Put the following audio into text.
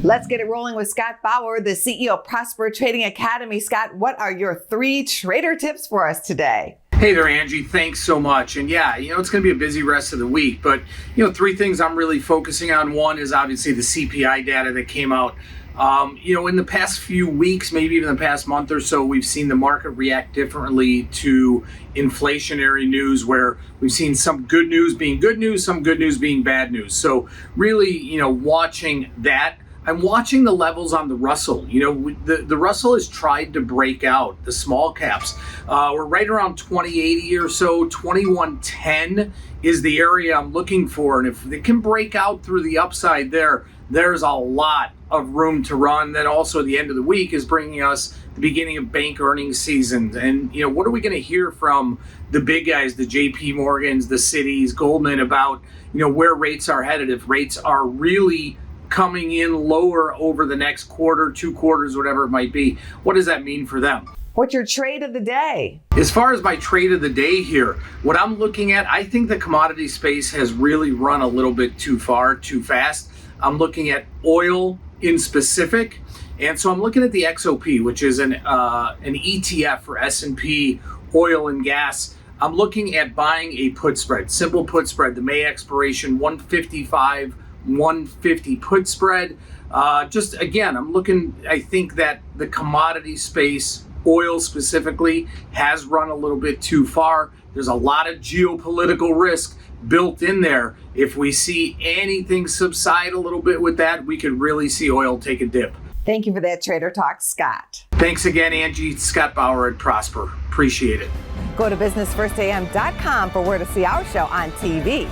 Let's get it rolling with Scott Bauer, the CEO of Prosper Trading Academy. Scott, what are your 3 trader tips for us today? Hey there, Angie. Thanks so much. And yeah, it's going to be a busy rest of the week, but 3 things I'm really focusing on. One is obviously the CPI data that came out. In the past few weeks, maybe even the past month or so, we've seen the market react differently to inflationary news, where we've seen some good news being good news, some good news being bad news. So really, watching that. I'm watching the levels on the Russell. The Russell has tried to break out the small caps. We're right around 2080 or so. 2110 is the area I'm looking for. And if it can break out through the upside there's a lot of room to run. Then also at the end of the week is bringing us the beginning of bank earnings season. And, what are we going to hear from the big guys, the JP Morgans, the Citis, Goldman, about, where rates are headed? If rates are really coming in lower over the next quarter, 2 quarters, whatever it might be, what does that mean for them? What's your trade of the day? As far as my trade of the day here, what I'm looking at, I think the commodity space has really run a little bit too far, too fast. I'm looking at oil in specific. And so I'm looking at the XOP, which is an ETF for S&P oil and gas. I'm looking at buying a put spread, simple put spread, the May expiration 155, 150 put spread. I think that the commodity space, oil specifically, has run a little bit too far. There's a lot of geopolitical risk built in there. If we see anything subside a little bit with that, we could really see oil take a dip. Thank you for that Trader Talk, Scott. Thanks again, Angie. Scott Bauer at Prosper. Appreciate it. Go to businessfirstam.com for where to see our show on TV.